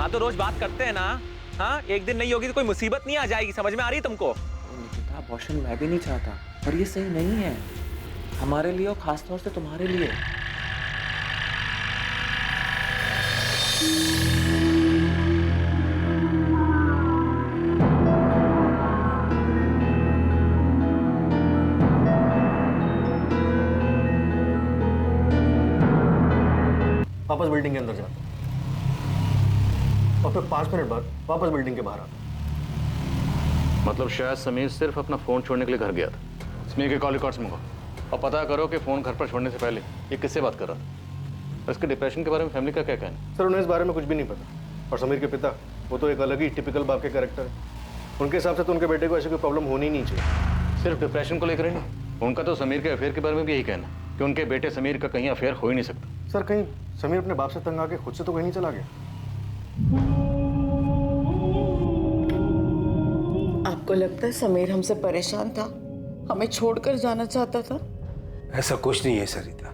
हाँ तो रोज बात करते हैं ना। हाँ, एक दिन नहीं होगी तो कोई मुसीबत नहीं आ जाएगी, समझ में आ रही तुमको? निकिता, अबॉर्शन मैं भी नहीं चाहता, पर ये सही नहीं है हमारे लिए और खासतौर से तुम्हारे लिए। वापस बिल्डिंग के अंदर जाता और फिर 5 मिनट बाद वापस बिल्डिंग के बाहर आता। मतलब शायद समीर सिर्फ अपना फोन छोड़ने के लिए घर गया था। समीर के कॉल रिकॉर्ड्स मंगाओ और पता करो कि फोन घर पर छोड़ने से पहले ये किससे बात कर रहा था। इसके डिप्रेशन के बारे में फैमिली का क्या कहना है? सर उन्हें इस बारे में कुछ भी नहीं पता। और समीर के पिता वो तो एक अलग ही टिपिकल बाप के कैरेक्टर है। उनके हिसाब से तो उनके बेटे को ऐसी कोई प्रॉब्लम होनी नहीं चाहिए। सिर्फ डिप्रेशन को लेकर ही नहीं, उनका तो समीर के अफेयर के बारे में भी यही कहना कि उनके बेटे समीर का कहीं अफेयर हो ही नहीं सकता। सर कहीं समीर अपने बाप से तंग आके खुद से तो कहीं नहीं चला गया? आपको लगता है समीर हमसे परेशान था, हमें छोड़कर जाना चाहता था? ऐसा कुछ नहीं है सरिता,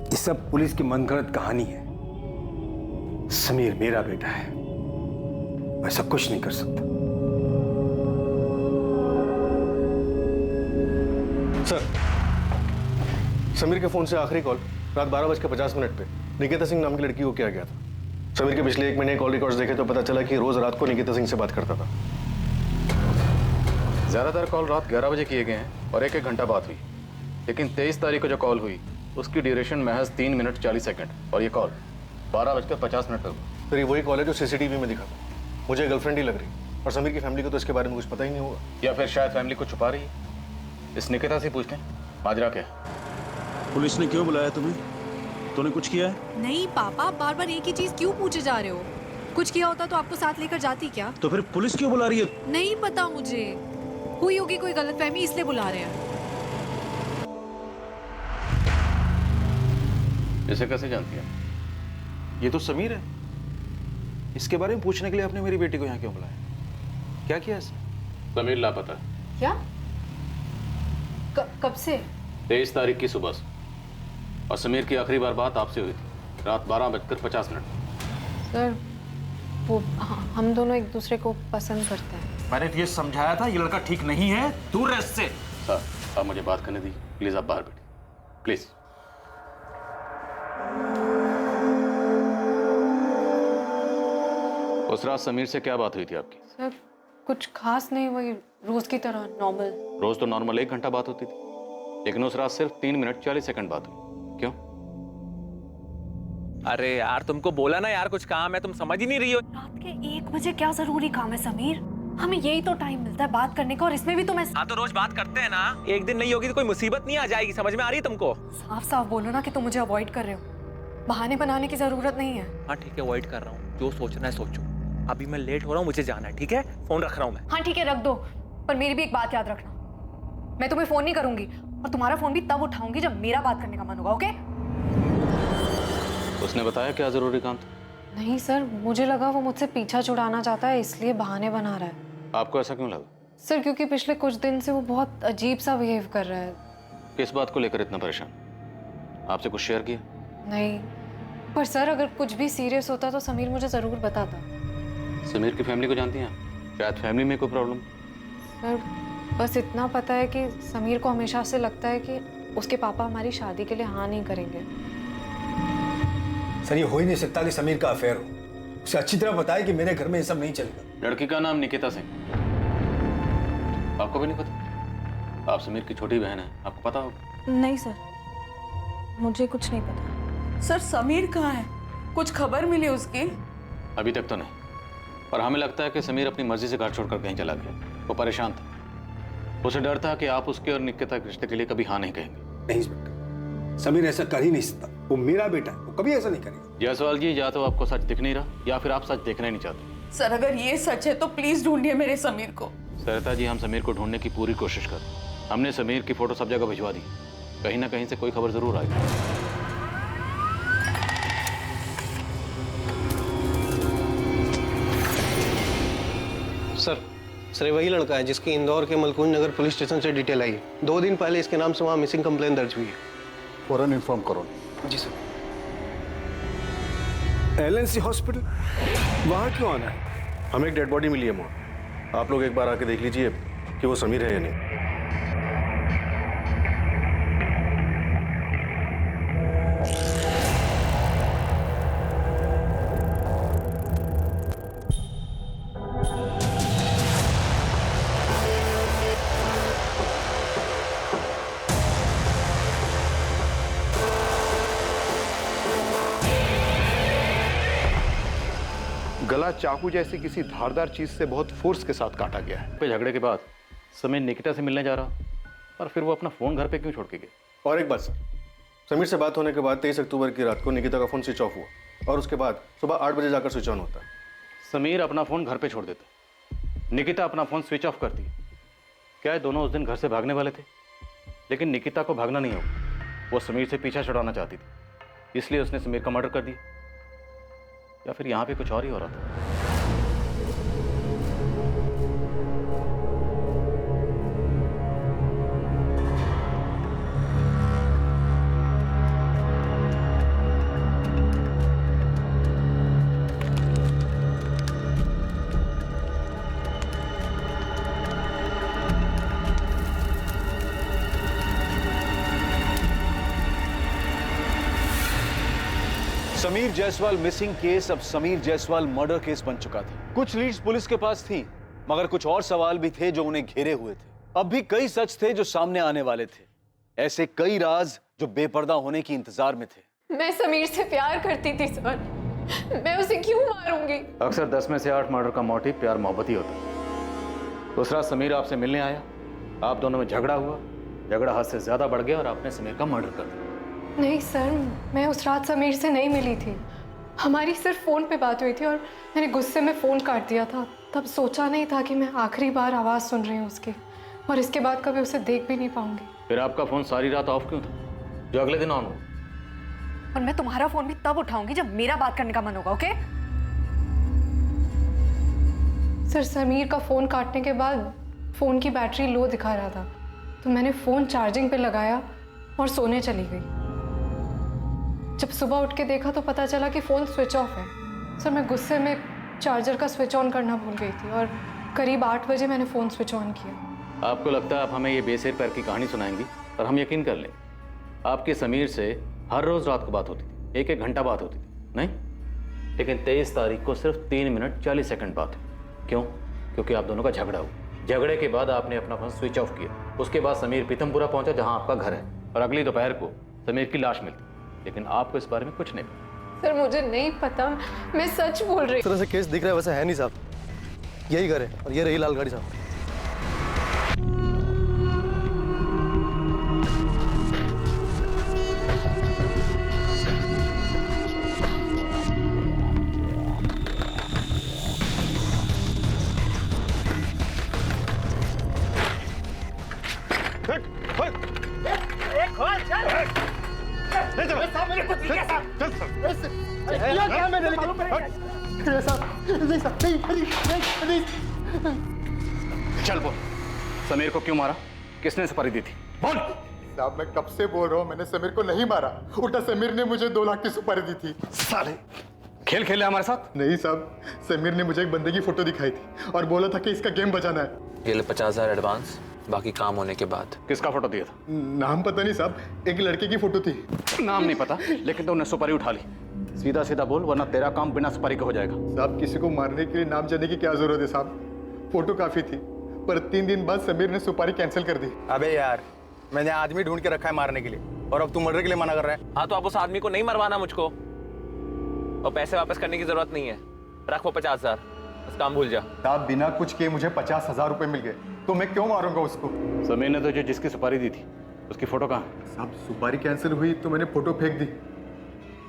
ये सब पुलिस की मनगढ़ंत कहानी है। समीर मेरा बेटा है, ऐसा कुछ नहीं कर सकता। सर समीर के फोन से आखिरी कॉल रात 12:50 पे निकिता सिंह नाम की लड़की को किया गया था। समीर के पिछले 1 महीने कॉल रिकॉर्ड्स देखे तो पता चला कि रोज रात को निकिता सिंह से बात करता था। ज़्यादातर कॉल रात 11 बजे किए गए हैं और 1-1 घंटा बात हुई, लेकिन 23 तारीख को जो कॉल हुई उसकी ड्यूरेशन महज 3 मिनट 40 सेकंड और ये कॉल 12:50 पर हुई। सर ये वही कॉल है जो सीसीटीवी में दिखा था। मुझे गर्लफ्रेंड ही लग रही और समीर की फैमिली को तो इसके बारे में कुछ पता ही नहीं होगा। या फिर शायद फैमिली को छुपा रही है। इस निकिता से पूछते हैं माजरा क्या है। पुलिस ने क्यों बुलाया तुम्हें? तूने कुछ किया है? नहीं पापा, आप बार बार एक ही चीज क्यों पूछे जा रहे हो? कुछ किया होता तो आपको साथ लेकर जाती क्या? तो फिर पुलिस क्यों बुला रही है? नहीं पता मुझे, हुई होगी कोई गलतफहमी इसलिए बुला रहे हैं। इसे कैसे जानती है? ये तो समीर है, इसके बारे में पूछने के लिए आपने मेरी बेटी को यहाँ क्यों बुलाया? क्या किया इसने? समीर लापता है। क्या? कब से? 23 तारीख की सुबह से। और समीर की आखिरी बार बात आपसे हुई थी रात 12:50। सर वो हम दोनों एक दूसरे को पसंद करते हैं। मैंने तो ये समझाया था, ये लड़का ठीक नहीं है, दूर रह इससे। सर आप मुझे बात करने दी, प्लीज आप बाहर बैठिए प्लीज। उस रात समीर से क्या बात हुई थी आपकी? सर कुछ खास नहीं, वही रोज की तरह नॉर्मल। रोज तो नॉर्मल 1 घंटा बात होती थी, लेकिन उस रात सिर्फ 3 मिनट 40 सेकंड बात हुई। क्यों? अरे यार तुमको बोला ना यार कुछ काम है, तुम समझ ही नहीं रही हो। रात के 1 बजे क्या जरूरी काम है समीर? हमें यही तो टाइम मिलता है बात करने का, और इसमें भी तुम हाँ तो रोज बात करते हैं ना, एक दिन नहीं होगी तो कोई मुसीबत नहीं आ जाएगी, समझ में आ रही तुमको? साफ साफ बोलो ना कि तुम मुझे अवॉइड कर रहे हो, बहाने बनाने की जरूरत नहीं है। हाँ ठीक है, अवॉइड कर रहा हूँ, जो सोचना है सोचो। अभी मैं लेट हो रहा हूँ, मुझे जाना है, ठीक है? फोन रख रहा हूँ मैं। हाँ ठीक है रख दो, पर मेरी भी एक बात याद रखना, मैं तुम्हें फोन नहीं करूंगी और तुम्हारा फोन भी तब उठाऊंगी जब मेरा बात करने का मन होगा, ओके? उसने बताया क्या जरूरी काम था? नहीं सर, मुझे लगा वो मुझसे पीछा छुड़ाना चाहता है इसलिए बहाने बना रहा है। आपको ऐसा क्यों लगा? सर क्योंकि पिछले कुछ दिन से वो बहुत अजीब सा बिहेव कर रहा है। किस बात को लेकर इतना परेशान? आपसे कुछ शेयर किया? नहीं, पर सर अगर कुछ भी सीरियस होता तो समीर मुझे जरूर बताता। समीर की फैमिली को जानती हैं आप? शायद फैमिली में कोई प्रॉब्लम। सर बस इतना पता है कि समीर को हमेशा से लगता है कि उसके पापा हमारी शादी के लिए हाँ नहीं करेंगे। सर ये हो ही नहीं सकता कि समीर का अफेयर हो। उसे अच्छी तरह पता है कि मेरे घर में ये सब नहीं चलेगा। लड़की का नाम निकिता सिंह, आपको भी नहीं पता? आप समीर की छोटी बहन है, आपको पता होगा। नहीं सर, मुझे कुछ नहीं पता। सर समीर कहाँ है? कुछ खबर मिली उसकी? अभी तक तो नहीं, पर हमें लगता है कि समीर अपनी मर्जी से घर छोड़कर कहीं चला गया। वो परेशान था, उसे डर था कि आप उसके और निकिता के रिश्ते के लिए कभी हाँ नहीं कहेंगे। नहीं बेटा, समीर ऐसा कर ही नहीं सकता, वो मेरा बेटा है, वो कभी ऐसा नहीं करेगा। जायसवाल जी, या तो आपको सच दिख नहीं रहा या फिर आप सच देखना ही नहीं चाहते। सर अगर ये सच है तो प्लीज ढूंढिए मेरे समीर को। सरिता जी, हम समीर को ढूंढने की पूरी कोशिश कर, हमने समीर की फोटो सब जगह भिजवा दी, कहीं ना कहीं से कोई खबर जरूर आएगी। सर ये वही लड़का है जिसकी इंदौर के मलकुंज नगर पुलिस स्टेशन से डिटेल आई है। 2 दिन पहले इसके नाम से वहाँ मिसिंग कंप्लेन दर्ज हुई है। फौरन इन्फॉर्म करो। जी सर। LNC hospital? वहां क्यों आना है? हमें एक डेड बॉडी मिली है वहाँ। आप लोग एक बार आके देख लीजिए कि वो समीर है या नहीं। गला चाकू जैसी किसी धारदार चीज से बहुत फोर्स के साथ काटा गया है। झगड़े के बाद समीर निकिता से मिलने जा रहा, और फिर वो अपना फोन घर पे क्यों छोड़ के गए? और एक बात सर, समीर से बात होने के बाद 23 अक्टूबर की रात को निकिता का फोन स्विच ऑफ हुआ और उसके बाद सुबह 8 बजे जाकर स्विच ऑन होता है। समीर अपना फोन घर पे छोड़ देता, निकिता अपना फोन स्विच ऑफ करती। क्या है, दोनों उस दिन घर से भागने वाले थे, लेकिन निकिता को भागना नहीं होगा। वो समीर से पीछा छुड़ाना चाहती थी, इसलिए उसने समीर का मर्डर कर दिया। या फिर यहाँ पे कुछ और ही हो रहा था? समीर जायसवाल मिसिंग केस अब समीर जायसवाल मर्डर केस बन चुका था। कुछ लीड्स पुलिस के पास थी, मगर कुछ और सवाल भी थे जो उन्हें घेरे हुए थे। अब भी कई सच थे जो सामने आने वाले थे, ऐसे कई राज जो बेपर्दा होने की इंतजार में थे। मैं समीर से प्यार करती थी सर, मैं उसे क्यों मारूंगी? अक्सर 10 में से 8 मर्डर का मोटिव प्यार मोहब्बत ही होता है। दूसरा, समीर आपसे मिलने आया, आप दोनों में झगड़ा हुआ, झगड़ा हद से ज्यादा बढ़ गया और आपने समीर का मर्डर कर दिया। नहीं सर, मैं उस रात समीर से नहीं मिली थी। हमारी सिर्फ फ़ोन पे बात हुई थी और मैंने गुस्से में फ़ोन काट दिया था। तब सोचा नहीं था कि मैं आखिरी बार आवाज़ सुन रही हूँ उसकी, और इसके बाद कभी उसे देख भी नहीं पाऊंगी। फिर आपका फ़ोन सारी रात ऑफ क्यों था, जो अगले दिन ऑन हो? और मैं तुम्हारा फ़ोन भी तब उठाऊंगी जब मेरा बात करने का मन होगा, ओके? सर, समीर का फ़ोन काटने के बाद फ़ोन की बैटरी लो दिखा रहा था, तो मैंने फ़ोन चार्जिंग पे लगाया और सोने चली गई। जब सुबह उठ के देखा तो पता चला कि फ़ोन स्विच ऑफ है। सर, मैं गुस्से में चार्जर का स्विच ऑन करना भूल गई थी और करीब 8 बजे मैंने फ़ोन स्विच ऑन किया। आपको लगता है आप हमें ये बेसिर पैर की कहानी सुनाएंगी और हम यकीन कर लें? आपके समीर से हर रोज़ रात को बात होती थी, 1-1 घंटा बात होती थी, नहीं? लेकिन 23 तारीख को सिर्फ 3 मिनट 40 सेकंड बात हुई। क्यों? क्योंकि आप दोनों का झगड़ा हुआ। झगड़े के बाद आपने अपना फ़ोन स्विच ऑफ किया। उसके बाद समीर पीतमपुरा पहुंचा, जहां आपका घर है, और अगली दोपहर को समीर की लाश मिलती, लेकिन आपको इस बारे में कुछ नहीं पता। सर, मुझे नहीं पता, मैं सच बोल रही हूँ। इस तरह से केस दिख रहा है वैसे है नहीं साहब, यही घर है और ये रही लाल गाड़ी साहब। चल बोल, समीर को क्यों मारा? किसने सुपारी दी थी? बोल। साहब, मैं कब से बोल रहा हूँ, मैंने समीर को नहीं मारा, उल्टा समीर ने मुझे 2 लाख की सुपारी दी थी। साले खेल खेले हमारे साथ? नहीं साहब, समीर ने मुझे एक बंदे की फोटो दिखाई थी और बोला था कि इसका गेम बजाना है। ये ले 50,000 एडवांस, बाकी काम होने के बाद। किसका फोटो दिया था? नाम पता नहीं साहब, एक लड़के की फोटो थी। नाम नहीं पता, लेकिन तुमने सुपारी उठा ली। सीधा सीधा बोल, वरना तेरा काम बिना सुपारी के हो जाएगा। साहब, किसी को मारने के लिए नाम जानने की क्या जरूरत है साहब? फोटो काफी थी, पर 3 दिन बाद समीर ने सुपारी कैंसिल कर दी। अबे यार, मैंने आदमी ढूंढ के रखा है मारने के लिए, और अब तू मर्डर के लिए मना कर रहा है? हाँ, तो अब उस आदमी को नहीं मरवाना मुझको, और पैसे वापस करने की जरूरत नहीं है। रख वो 50,000, बस काम भूल जा। साहब, बिना कुछ किए मुझे 50,000 रुपए मिल गए, तो मैं क्यों मारूंगा उसको? समीर ने तो जो जिसकी सुपारी दी थी, उसकी फोटो कहाँ है? साहब, सुपारी कैंसिल हुई तो मैंने फोटो फेंक दी।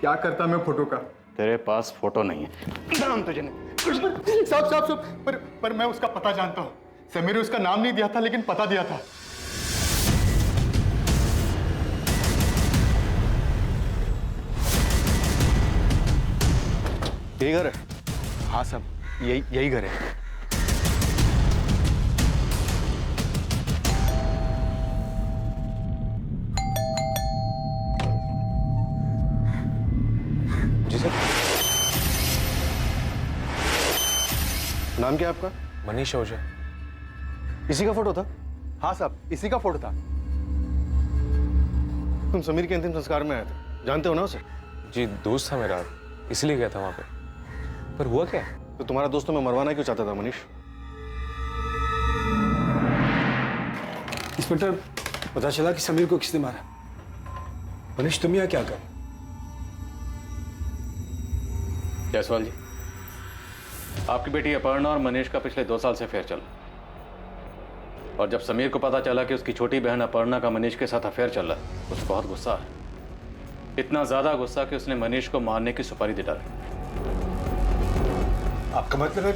क्या करता मैं फोटो का? तेरे पास फोटो नहीं है। नाम तुझे नहीं। साहब, पर मैं उसका पता जानता हूँ। समीर ने उसका नाम नहीं दिया था, लेकिन पता दिया था। यही घर है? हाँ साहब, यही घर है। जी सर। नाम क्या है आपका? मनीष ओझा। इसी का फोटो था? हाँ साहब, इसी का फोटो था। तुम समीर के अंतिम संस्कार में आए थे, जानते हो ना उसे? जी दोस्त था मेरा, इसलिए गया था वहां पे। पर हुआ क्या? तो तुम्हारा दोस्त तुम्हें मरवाना क्यों चाहता था मनीष? इंस्पेक्टर, पता चला कि समीर को किसने मारा। मनीष, तुम यहाँ क्या कर? जायसवाल जी, आपकी बेटी अपर्णा और मनीष का पिछले 2 साल से अफेयर चल रहा। और जब समीर को पता चला कि उसकी छोटी बहन अपर्णा का मनीष के साथ अफेयर चल रहा है, उसको बहुत गुस्सा है। इतना ज्यादा गुस्सा कि उसने मनीष को मारने की सुपारी दे डाली। आपका मतलब है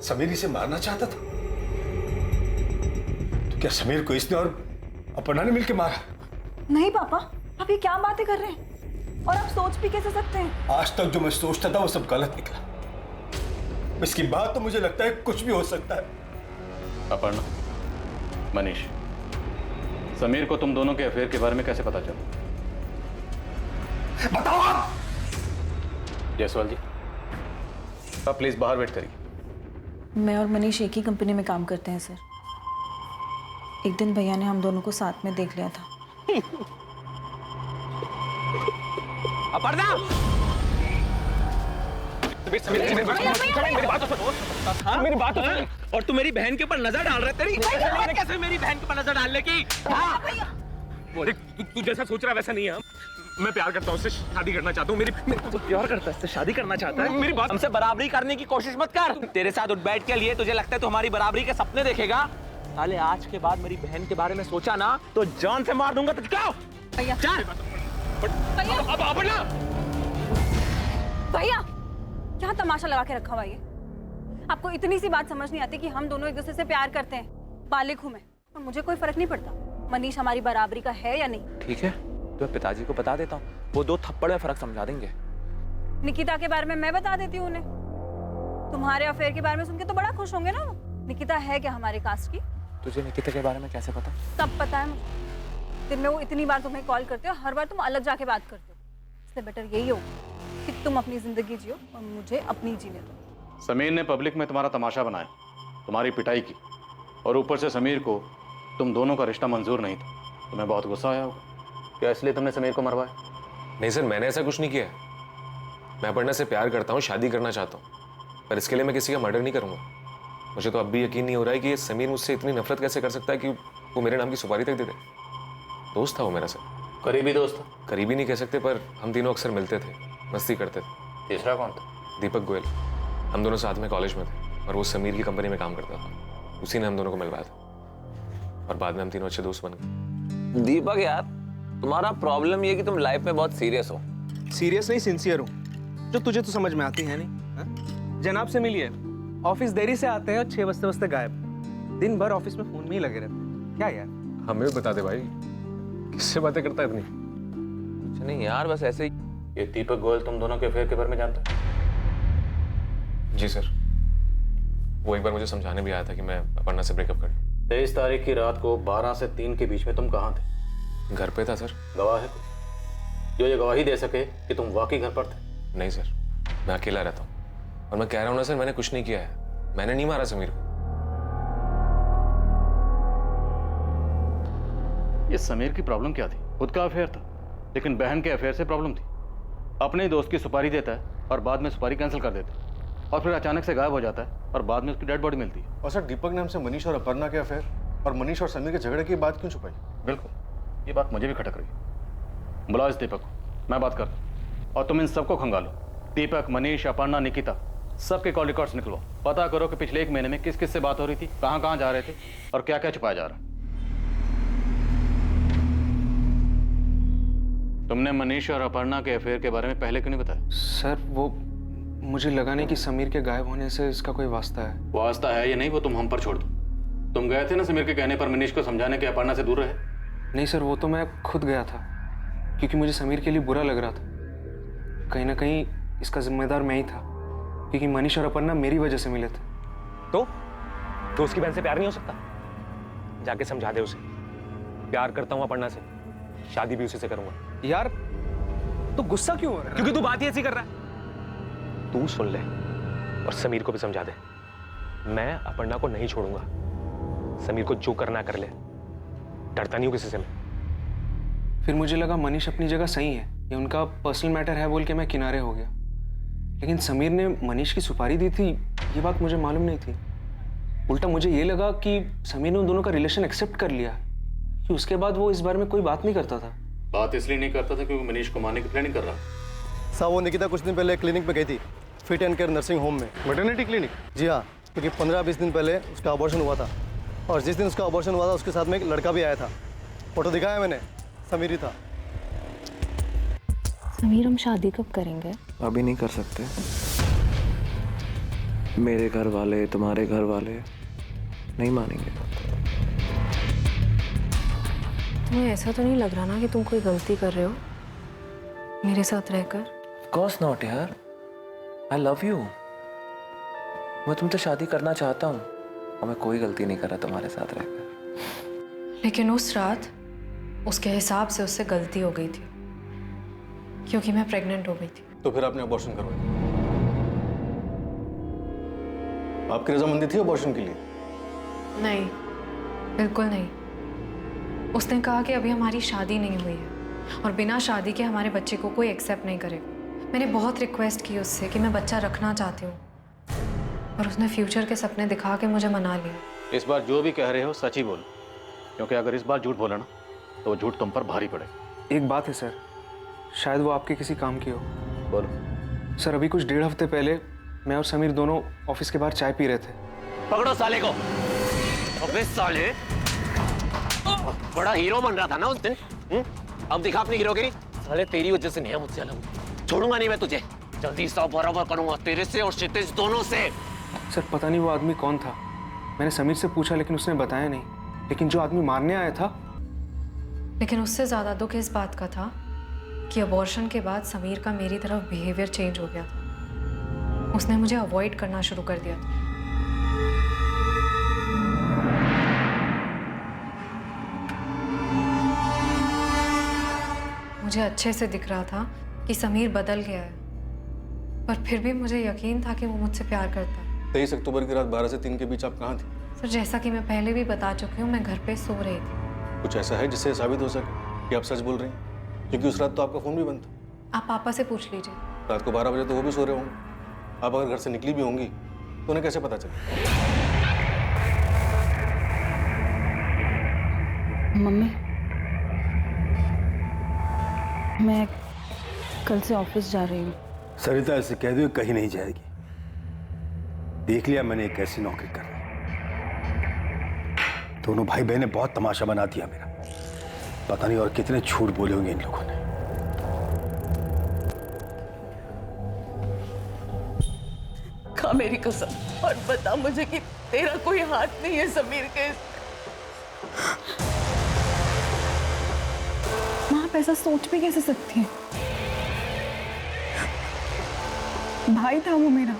समीर इसे मारना चाहता था? तो क्या समीर को इसने और अपर्णा ने मिलकर मारा? नहीं पापा, आप ये क्या बातें कर रहे हैं? और आप सोच भी कैसे सकते हैं? आज तक जो मैं सोचता था वो सब गलत निकला। इसके बाद तो मुझे लगता है कुछ भी हो सकता है। अपर्णा, मनीष, समीर को तुम दोनों के अफेयर के बारे में कैसे पता चला? बताओ आप। जायसवाल जी, आप प्लीज बाहर वेट करिए। मैं और मनीष एक ही कंपनी में काम करते हैं सर। एक दिन भैया ने हम दोनों को साथ में देख लिया था। अपर्णा! मेरी बात तो सुन। मेरी बात तो सुन। और तू मेरी बहन के ऊपर नजर डाल रहा है। तेरी कैसे मेरी बहन के ऊपर नजर डालने की? तू जैसा सोच रहा है वैसा नहीं है। मैं प्यार करता हूँ, उससे शादी करना चाहता हूँ। मेरी प्यार करता है, उससे शादी करना चाहता है। मेरी बात हमसे बराबरी करने की कोशिश मत कर। तेरे साथ उठ बैठ के लिए तुझे लगता है तू हमारी बराबरी के सपने देखेगा? साले आज के बाद मेरी बहन के बारे में सोचा ना तो जान से मार दूंगा। तो क्या? भैया, भैया, क्या तमाशा लगा के रखा हुआ ये? आपको इतनी सी बात समझ नहीं आती कि हम दोनों एक दूसरे से प्यार करते हैं? बालिक हूं मैं और मुझे कोई फर्क नहीं पड़ता मनीष हमारी बराबरी का है या नहीं। ठीक है, तो पिताजी को बता देता हूँ, वो 2 थप्पड़ में फर्क समझा देंगे। निकिता के बारे में मैं बता देती हूँ उन्हें। तुम्हारे अफेयर के बारे में सुन के तो बड़ा खुश होंगे ना वो। निकिता है क्या हमारे कास्ट की? तुझे निकिता के बारे में कैसे पता? सब पता है मुझे। दिन में वो इतनी बार तुम्हें कॉल करते हो, हर बार तुम अलग जाके बात करते हो। इससे बेटर यही हो कि तुम अपनी जिंदगी जियो और मुझे अपनी जीने दो। समीर ने पब्लिक में तुम्हारा तमाशा बनाया, तुम्हारी पिटाई की, और ऊपर से समीर को तुम दोनों का रिश्ता मंजूर नहीं था। तुम्हें बहुत गुस्सा आया होगा। क्या इसलिए तुमने समीर को मरवाया? नहीं सर, मैंने ऐसा कुछ नहीं किया। मैं अपर्णा से प्यार करता हूँ, शादी करना चाहता हूँ, पर इसके लिए मैं किसी का मर्डर नहीं करूँगा। मुझे तो अब भी यकीन नहीं हो रहा है कि ये समीर मुझसे इतनी नफरत कैसे कर सकता है कि वो मेरे नाम की सुपारी तक दे दे। दोस्त था वो मेरा सर। करीबी दोस्त था? करीबी नहीं कह सकते, पर हम तीनों अक्सर मिलते थे, मस्ती करते थे। तीसरा कौन था? दीपक गोयल। हम दोनों साथ में कॉलेज में थे और वो समीर की कंपनी में काम करता था। उसी ने हम दोनों को मिलवाया था और बाद में हम तीनों अच्छे दोस्त बन गए। दीपक यार, तुम्हारा प्रॉब्लम ये कि तुम लाइफ में बहुत सीरियस हो। सीरियस नहीं, सिंसियर हूँ। जो तुझे तो समझ में आती है नहीं हा? जनाब से मिलिए। ऑफिस देरी से आते हैं और 6 बजते बजते गायब। दिन भर ऑफिस में फोन में ही लगे रहते हैं। क्या यार? हमें भी बता दे भाई, किससे बातें करता है इतनी? कुछ नहीं यार, बस ऐसे ही। ये दीपक गोयल तुम दोनों के अफेयर के बारे में जानता है? जी सर, वो एक बार मुझे समझाने भी आया था कि मैं अपर्णा से ब्रेकअप कर। 23 तारीख की रात को 12 से 3 के बीच में तुम कहाँ थे? घर पे था सर। गवाह है कोई जो ये गवाही दे सके कि तुम वाकई घर पर थे? नहीं सर, मैं अकेला रहता हूँ और मैं कह रहा हूँ ना सर, मैंने कुछ नहीं किया है। मैंने नहीं मारा समीर को। ये समीर की प्रॉब्लम क्या थी? खुद का अफेयर था, लेकिन बहन के अफेयर से प्रॉब्लम थी। अपने दोस्त की सुपारी देता है और बाद में सुपारी कैंसिल कर देता है, और फिर अचानक से गायब हो जाता है और बाद में उसकी डेड बॉडी मिलती है। और सर, दीपक ने हमसे मनीष और अपर्णा के अफेयर और मनीष और समीर के झगड़े की बात क्यों छुपाई? बिल्कुल, ये बात मुझे भी खटक रही है। बुलाओ इस दीपक को, मैं बात करता हूँ। और तुम इन सबको खंगालो। दीपक, मनीष, अपर्णा, निकिता, सबके कॉल रिकॉर्ड्स निकलवाओ। पता करो कि पिछले 1 महीने में किस किस से बात हो रही थी, कहाँ कहाँ जा रहे थे और क्या क्या छुपाया जा रहा है। तुमने मनीष और अपर्णा के अफेयर के बारे में पहले क्यों नहीं बताया? सर, वो मुझे लगा नहीं कि समीर के गायब होने से इसका कोई वास्ता है। वास्ता है या नहीं वो तुम हम पर छोड़ दो। तुम गए थे ना समीर के कहने पर मनीष को समझाने के अपर्णा से दूर रहे? नहीं सर, वो तो मैं खुद गया था क्योंकि मुझे समीर के लिए बुरा लग रहा था। कहीं ना कहीं इसका जिम्मेदार मैं ही था, क्योंकि मनीष और अपर्णा मेरी वजह से मिले थे। तो उसकी बहन से प्यार नहीं हो सकता? जाके समझा दे उसे। प्यार करता हूँ अपर्णा से, शादी भी उसी से करूंगा। यार, तो गुस्सा क्यों हो रहा है? क्योंकि तू बात ही ऐसी कर रहा है। तू सुन ले, और समीर को भी समझा दे, मैं अपर्णा को नहीं छोड़ूंगा। समीर को जो करना कर ले, डरता नहीं हूं किसी से मैं। फिर मुझे लगा मनीष अपनी जगह सही है, ये उनका पर्सनल मैटर है बोल के मैं किनारे हो गया। लेकिन समीर ने मनीष की सुपारी दी थी, ये बात मुझे मालूम नहीं थी। उल्टा मुझे ये लगा कि समीर ने उन दोनों का रिलेशन एक्सेप्ट कर लिया, कि उसके बाद वो इस बारे में कोई बात नहीं करता था। बात इसलिए नहीं करता था क्योंकि मनीष को मारने की प्लानिंग कर रहा। साहब वो निकिता कुछ दिन पहले क्लिनिक पे गई थी, fit and care nursing home में। Maternity clinic? जी हाँ, क्योंकि 15-20 दिन पहले उसका अबॉर्शन हुआ था, और जिस दिन उसका अबॉर्शन हुआ था उसके साथ में एक लड़का भी आया था। फोटो दिखाया मैंने, समीर ही था। समीर, हम शादी कब करेंगे? अभी नहीं कर सकते। मेरे घर वाले, तुम्हारे घर वाले नहीं मानेंगे। तुम्हें ऐसा तो नहीं लग रहा ना कि तुम कोई गलती कर रहे हो मेरे साथ रहकर? Of course not यार, I love you। मैं तुमसे शादी करना चाहता हूँ और मैं कोई गलती नहीं कर रहा तुम्हारे साथ रहकर। लेकिन उस रात उसके हिसाब से उससे गलती हो गई थी, क्योंकि मैं प्रेग्नेंट हो गई थी। तो फिर आपने अबॉर्शन करवाया? आपकी रजामंदी थी अबॉर्शन के लिए? नहीं, बिल्कुल नहीं। उसने कहा कि अभी हमारी शादी नहीं हुई है और बिना शादी के हमारे बच्चे को कोई एक्सेप्ट नहीं करेगा। मैंने बहुत रिक्वेस्ट की उससे कि मैं बच्चा रखना चाहती हूँ, और उसने फ्यूचर के सपने दिखा के मुझे मना लिया। इस बार जो भी कह रहे हो सच ही बोल, क्योंकि अगर इस बार झूठ बोला ना तो वो झूठ तुम पर भारी पड़े। एक बात है सर, शायद वो आपके किसी काम की हो। बोलो। सर, अभी कुछ 1.5 हफ्ते पहले मैं और समीर दोनों ऑफिस के बाहर चाय पी रहे थे। पकड़ो साले को। अबे साले, बड़ा हीरो बन रहा था ना उस दिन, अब दिखा अपनी हीरोगिरी। साले तेरी वजह से नहीं, मुझसे अलग छोड़ूंगा नहीं मैं तुझे। जल्दी सब बराबर करूंगा तेरे से और क्षितिज दोनों से। सर, पता नहीं वो आदमी कौन था। मैंने समीर से पूछा लेकिन उसने बताया नहीं। लेकिन जो आदमी मारने आया था, लेकिन उससे ज्यादा दुख इस बात का था कि अबॉर्शन के बाद समीर का मेरी तरफ बिहेवियर चेंज हो गया था। उसने मुझे अवॉइड करना शुरू कर दिया था। मुझे अच्छे से दिख रहा था कि समीर बदल गया है, पर फिर भी मुझे यकीन था कि वो मुझसे प्यार करता है। 23 अक्टूबर की रात 12 से 3 के बीच आप कहाँ थी? सर, जैसा कि मैं पहले भी बता चुकी हूँ, मैं घर पे सो रही थी। कुछ ऐसा है जिससे साबित हो सके कि आप सच बोल रही हैं? क्योंकि उस रात तो आपका फोन भी बंद था। आप पापा से पूछ लीजिए। रात को 12 बजे तो वो भी सो रहे होंगे। आप अगर घर से निकली भी होंगी तो उन्हें कैसे पता चला? मम्मी, मैं कल से ऑफिस जा रही हूँ। सरिता से कह दो कहीं नहीं जाएगी। देख लिया मैंने एक ऐसी नौकरी कर रही। दोनों भाई बहनें बहुत तमाशा बना दिया मेरा। पता नहीं और कितने झूठ बोले होंगे इन लोगों ने। खा मेरी कसम और बता मुझे कि तेरा कोई हाथ नहीं है समीर के। माँ, आप ऐसा सोच भी कैसे सकती हैं? भाई था वो मेरा।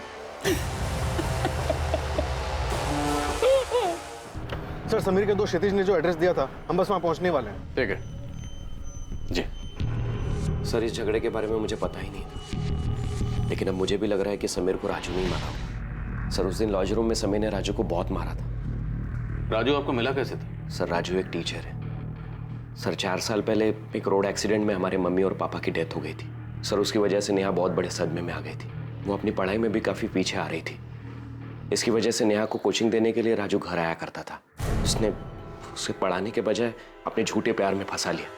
सर, समीर के दोस्त क्षितिज ने जो एड्रेस दिया था, हम बस वहां पहुंचने वाले हैं। ठीक है जी। सर, इस झगड़े के बारे में मुझे पता ही नहीं था, लेकिन अब मुझे भी लग रहा है कि समीर को राजू नहीं मारा। सर, उस दिन लॉज रूम में समीर ने राजू को बहुत मारा था। राजू आपको मिला कैसे था? सर, राजू एक टीचर है। सर, 4 साल पहले एक रोड एक्सीडेंट में हमारे मम्मी और पापा की डेथ हो गई थी। सर, उसकी वजह से नेहा बहुत बड़े सदमे में आ गई थी। वो अपनी पढ़ाई में भी काफ़ी पीछे आ रही थी। इसकी वजह से नेहा को कोचिंग देने के लिए राजू घर आया करता था। उसने उसे पढ़ाने के बजाय अपने झूठे प्यार में फंसा लिया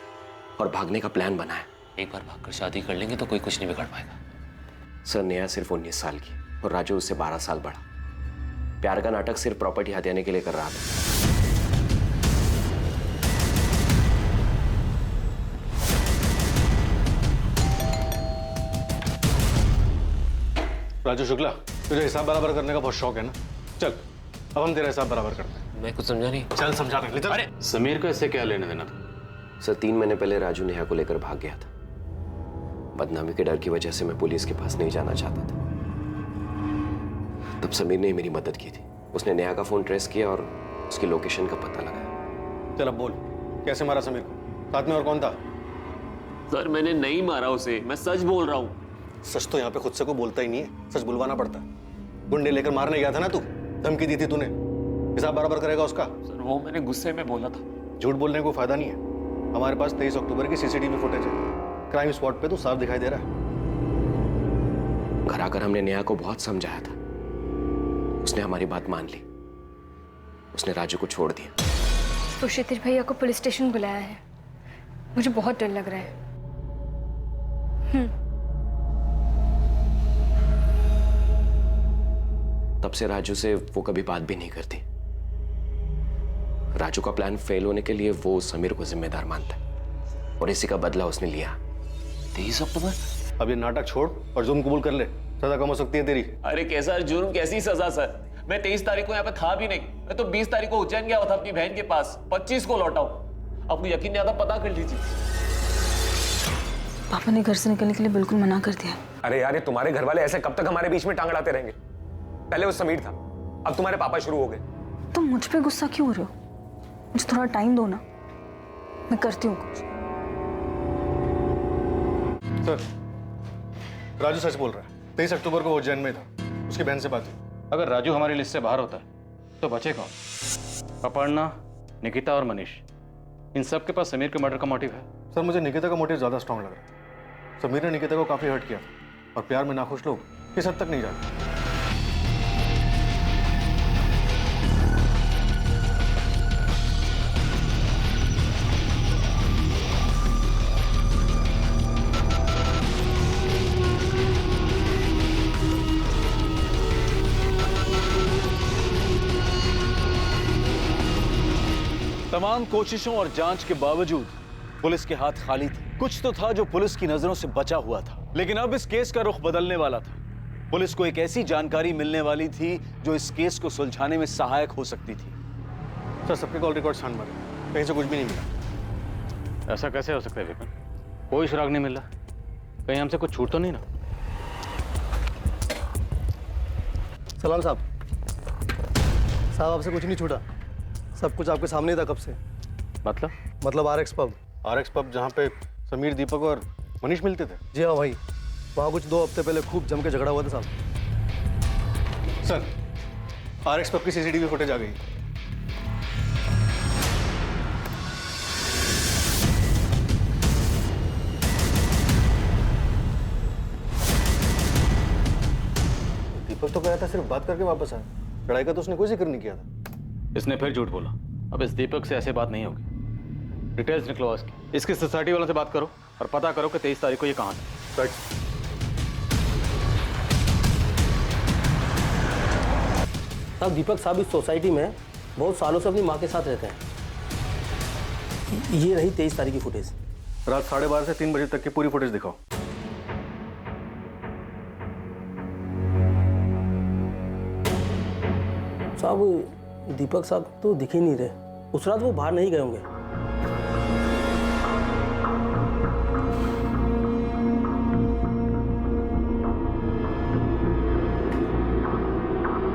और भागने का प्लान बनाया। एक बार भागकर शादी कर लेंगे तो कोई कुछ नहीं बिगाड़ पाएगा। सर, नेहा सिर्फ 19 साल की और राजू उससे 12 साल बड़ा। प्यार का नाटक सिर्फ प्रॉपर्टी हथियाने के लिए कर रहा था। राजू शुक्ला, तुझे हिसाब बराबर करने का बहुत शौक है ना? चल, अब हम तेरा हिसाब बराबर करते हैं। मैं कुछ समझा नहीं। चल समझा रहे। चल। अरे समीर का इससे क्या लेने देना था? सर, 3 महीने पहले राजू नेहा को लेकर भाग गया था। बदनामी के डर की वजह से मैं पुलिस के पास नहीं जाना चाहता था। तब समीर ने मेरी मदद की थी। उसने नेहा का फोन ट्रेस किया और उसकी लोकेशन का पता लगाया। चल अब बोल, कैसे मारा समीर को? साथ में और कौन था? सर, मैंने नहीं मारा उसे, मैं सच बोल रहा हूँ। सच तो यहाँ पे खुद से को बोलता ही नहीं है, सच बुलवाना पड़ता है। गुंडे लेकर मारने गया था ना तू, धमकी दी थी तूने, हिसाब बराबर करेगा उसका? सर वो मैंने गुस्से में बोला था। झूठ बोलने को फायदा नहीं है। हमारे पास 23 अक्टूबर की सीसीटीवी फुटेज है। क्राइम स्पॉट पे तो साफ दिखाई दे रहा है। घर आकर हमने नेहा को बहुत समझाया था, उसने हमारी बात मान ली, उसने राजू को छोड़ दिया। तो क्षितिज भैया को पुलिस स्टेशन बुलाया है, मुझे बहुत डर लग रहा है। तब से राजू से वो कभी बात भी नहीं करती। राजू का प्लान फेल होने के लिए वो समीर को जिम्मेदार मानता है और इसी का बदला उसने लिया। 23 अक्टूबर? अब ये नाटक छोड़ और जुर्म कबूल कर ले, सजा कम हो सकती है तेरी। अरे कैसा जुर्म, कैसी सजा सर? मैं 23 तारीख को यहाँ पे था भी नहीं, मैं तो 20 तारीख को उज्जैन गया था अपनी बहन के पास, 25 को लौटा हूँ। आपको यकीन नहीं आता, पता कर लीजिए। पापा ने घर से निकलने के लिए बिल्कुल मना कर दिया। अरे यार, ये तुम्हारे घर वाले ऐसे कब तक हमारे बीच में टांग अड़ाते रहेंगे? पहले वो समीर था, अब तुम्हारे पापा शुरू हो गए। तुम मुझ पे गुस्सा क्यों हो रहे हो? मुझे थोड़ा टाइम दो ना, मैं करती हूँ कुछ। सर, राजू सच बोल रहा है। 23 अक्टूबर को वो उज्जैन में था, उसकी बहन से बात हुई। अगर राजू हमारी लिस्ट से बाहर होता है तो बचे कौन? अपर्णा, निकिता और मनीष, इन सब के पास समीर के मर्डर का मोटिव है। सर, मुझे निकिता का मोटिव ज्यादा स्ट्रांग लग रहा है। समीर ने निकिता को काफी हर्ट किया और प्यार में नाखुश लोग इस हद तक नहीं जाते। तमाम कोशिशों और जांच के बावजूद पुलिस के हाथ खाली थे। कुछ तो था जो पुलिस की नजरों से बचा हुआ था, लेकिन अब इस केस का रुख बदलने वाला था। पुलिस को एक ऐसी जानकारी मिलने वाली थी जो इस केस को सुलझाने में सहायक हो सकती थी। सर, सबके कॉल रिकॉर्ड छान मारे, कहीं से कुछ भी नहीं मिला। ऐसा कैसे हो सकता है विपिन? कोई सुराग नहीं मिला, कहीं हमसे कुछ छूट तो नहीं ना? सलाम साहब। साहब, आपसे कुछ नहीं छूटा, सब कुछ आपके सामने था कब से। मतलब आरएक्स पब? आरएक्स पब जहाँ पे समीर, दीपक और मनीष मिलते थे? जी हाँ भाई, वहाँ कुछ 2 हफ्ते पहले खूब जम के झगड़ा हुआ था साहब। सर, आरएक्स पब की सीसीटीवी फुटेज आ गई। दीपक तो कह रहा था सिर्फ बात करके वापस आया, लड़ाई का तो उसने कोई जिक्र नहीं किया था। इसने फिर झूठ बोला। अब इस दीपक से ऐसे बात नहीं होगी। डिटेल्स निकलवाओ इसकी। इसकी सोसाइटी वालों से बात करो और पता करो कि 23 तारीख को ये कहाँ था। साहब, दीपक साहब इस सोसाइटी में बहुत सालों से अपनी माँ के साथ रहते हैं। ये रही 23 तारीख की फुटेज। रात 12:30 से 3 बजे तक की पूरी फुटेज दिखाओ। साहब, दीपक साहब तो दिख ही नहीं रहे। उस रात वो बाहर नहीं गए होंगे।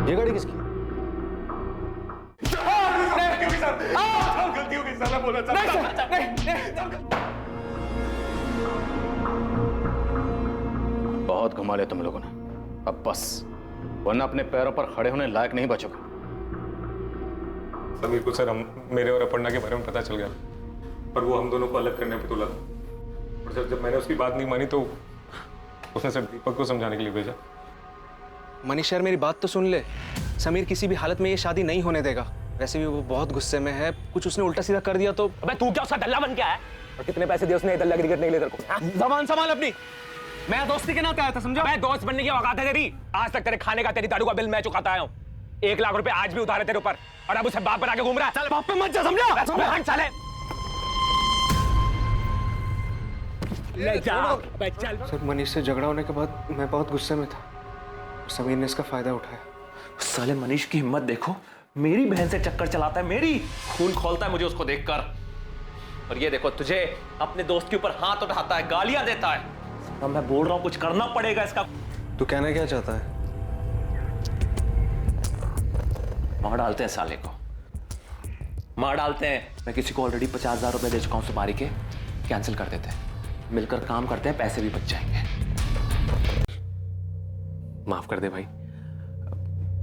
ये गाड़ी किसकी? गलती हो गई, साला बोला था। बहुत घुमा लिया तुम लोगों ने, अब बस, वरना अपने पैरों पर खड़े होने लायक नहीं बचोगे। समीर को सर मेरे और अपर्णा के बारे में पता चल गया और वो हम दोनों को अलग करने पे तुला था। और सर, जब मैंने उसकी बात नहीं मानी तो उसने सर दीपक को समझाने के लिए भेजा। मनीष यार, मेरी बात तो सुन ले। समीर किसी भी हालत में ये शादी नहीं होने देगा। वैसे भी वो बहुत गुस्से में है, कुछ उसने उल्टा सीधा कर दिया तो। अबे तू क्या उसका दल्ला बन के आया? और कितने पैसे दिए उसने दल्ला गिरी करने के लिए तेरे को? जबान संभाल अपनी। मैं दोस्ती के नाते आया था, समझा? मैं दोस्त बनने की औकात है तेरी? आज तक तेरे खाने का, तेरी दारू का बिल मैं चुकाता आया हूँ। 1 लाख रुपए आज भी उधार है तेरे ऊपर और अब उसे बाप बना के घूम रहा है। चल बाप पे मत जा, समझा? हट साले। ले जा चल। सर, मनीष से झगड़ा होने के बाद मैं बहुत गुस्से में था। समीर ने इसका फायदा उठाया। साले मनीष की हिम्मत देखो, मेरी बहन से चक्कर चलाता है, मेरी खून खोलता है मुझे उसको देखकर। और ये देखो, तुझे अपने दोस्त के ऊपर हाथ उठाता है, गालियां देता है। अब मैं बोल रहा हूं कुछ करना पड़ेगा इसका। तू कहना क्या चाहता है? मार डालते हैं साले को, मार डालते हैं। मैं किसी को ऑलरेडी 50,000 रुपए दे चुका हूं सुपारी के, कैंसिल कर देते हैं, मिलकर काम करते हैं, पैसे भी बच जाएंगे। माफ कर दे भाई,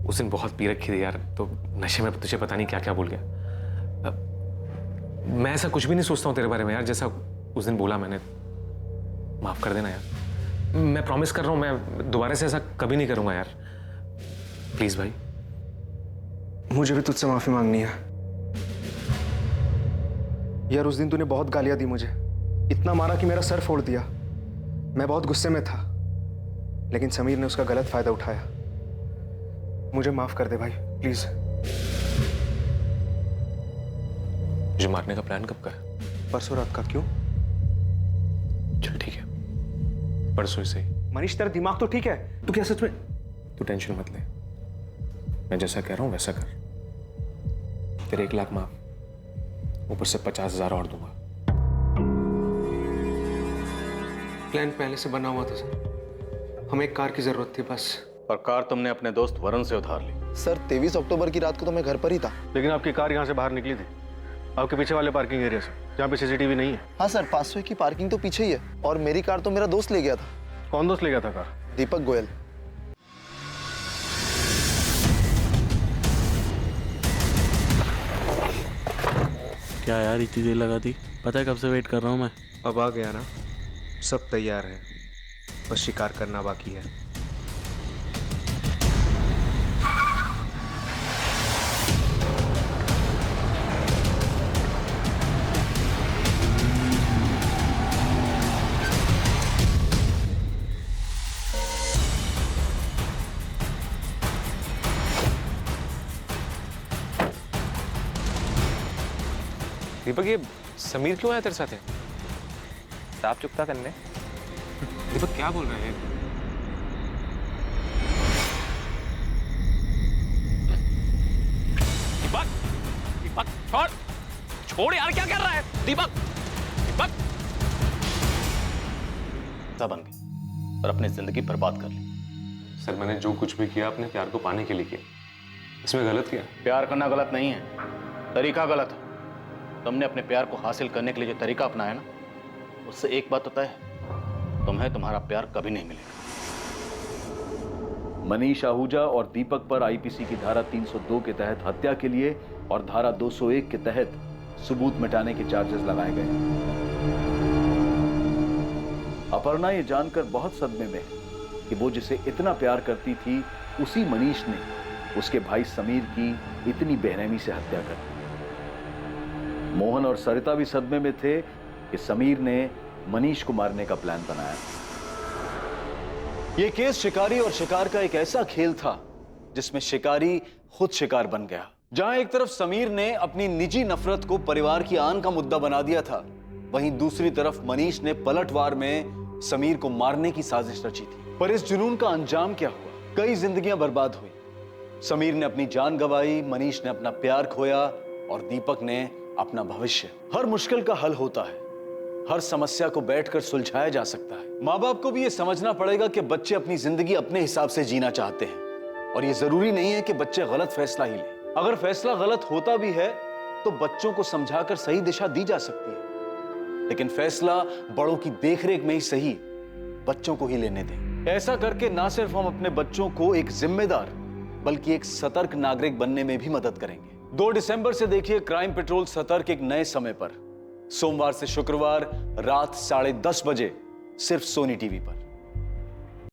उस दिन बहुत पी रखी थी यार, तो नशे में तुझे पता नहीं क्या क्या बोल गया। मैं ऐसा कुछ भी नहीं सोचता हूँ तेरे बारे में यार, जैसा उस दिन बोला मैंने। माफ कर देना यार, मैं प्रॉमिस कर रहा हूँ मैं दोबारा से ऐसा कभी नहीं करूँगा यार, प्लीज भाई। मुझे भी तुझसे माफी मांगनी है यार। उस दिन तूने बहुत गालियां दी मुझे, इतना मारा कि मेरा सर फोड़ दिया। मैं बहुत गुस्से में था, लेकिन समीर ने उसका गलत फायदा उठाया। मुझे माफ कर दे भाई, प्लीज। मुझे मारने का प्लान कब का है? परसों रात का। क्यों? चल ठीक है, परसों ही सही। मनीष तेरा दिमाग तो ठीक है? तू क्या सच में? तू टेंशन मत ले, मैं जैसा कह रहा हूं वैसा कर। तेरे 1 लाख माफ, ऊपर से 50,000 और दूंगा। प्लान पहले से बना हुआ था सर, हमें एक कार की जरूरत थी बस। और कार तुमने अपने दोस्त वरुण से उधार ली। सर 23 अक्टूबर की रात को तो मैं घर पर ही था। लेकिन आपकी कार यहाँ से बाहर निकली थी, आपके पीछे वाले पार्किंग एरिया से, जहाँ पे सीसीटीवी नहीं है। हाँ सर, 500 की पार्किंग तो पीछे ही है, और मेरी कार तो मेरा दोस्त ले गया था। कौन दोस्त ले गया था कार? दीपक गोयल। क्या यार इतनी देर लगा दी? पता है कब से वेट कर रहा हूँ मैं। अब आ गया ना, सब तैयार है, बस शिकार करना बाकी है। दीपक, ये समीर क्यों आया तेरे साथ है? साफ चुकता करने। दीपक क्या बोल रहे हैं? दीपक, दीपक छोड़, छोड़ यार, क्या कर रहा है? दीपक, दीपक। बन गई और अपनी जिंदगी बर्बाद कर ली। सर मैंने जो कुछ भी किया अपने प्यार को पाने के लिए किया, इसमें गलत किया? प्यार करना गलत नहीं है, तरीका गलत है। तुमने अपने प्यार को हासिल करने के लिए जो तरीका अपनाया ना, उससे एक बात तो तय है, तुम्हें तुम्हारा प्यार कभी नहीं मिलेगा। मनीष आहूजा और दीपक पर आईपीसी की धारा 302 के तहत हत्या के लिए और धारा 201 के तहत सबूत मिटाने के चार्जेस लगाए गए। अपर्णा ये जानकर बहुत सदमे में है कि वो जिसे इतना प्यार करती थी, उसी मनीष ने उसके भाई समीर की इतनी बेरहमी से हत्या कर दी। मोहन और सरिता भी सदमे में थे कि समीर ने मनीष को मारने का प्लान बनाया। यह केस शिकारी और शिकार का एक ऐसा खेल था जिसमें शिकारी खुद शिकार बन गया। जहां एक तरफ समीर ने अपनी निजी नफरत को परिवार की आन का मुद्दा बना दिया था, वहीं दूसरी तरफ मनीष ने पलटवार में समीर को मारने की साजिश रची थी। पर इस जुनून का अंजाम क्या हुआ? कई जिंदगियां बर्बाद हुई। समीर ने अपनी जान गंवाई, मनीष ने अपना प्यार खोया और दीपक ने अपना भविष्य। हर मुश्किल का हल होता है, हर समस्या को बैठकर सुलझाया जा सकता है। माँ बाप को भी यह समझना पड़ेगा कि बच्चे अपनी जिंदगी अपने हिसाब से जीना चाहते हैं, और यह जरूरी नहीं है कि बच्चे गलत फैसला ही लें। अगर फैसला गलत होता भी है तो बच्चों को समझाकर सही दिशा दी जा सकती है, लेकिन फैसला बड़ों की देखरेख में ही सही बच्चों को ही लेने दें। ऐसा करके ना सिर्फ हम अपने बच्चों को एक जिम्मेदार बल्कि एक सतर्क नागरिक बनने में भी मदद करेंगे। 2 दिसंबर से देखिए क्राइम पेट्रोल सतर्क एक नए समय पर, सोमवार से शुक्रवार रात 10:30 बजे, सिर्फ सोनी टीवी पर।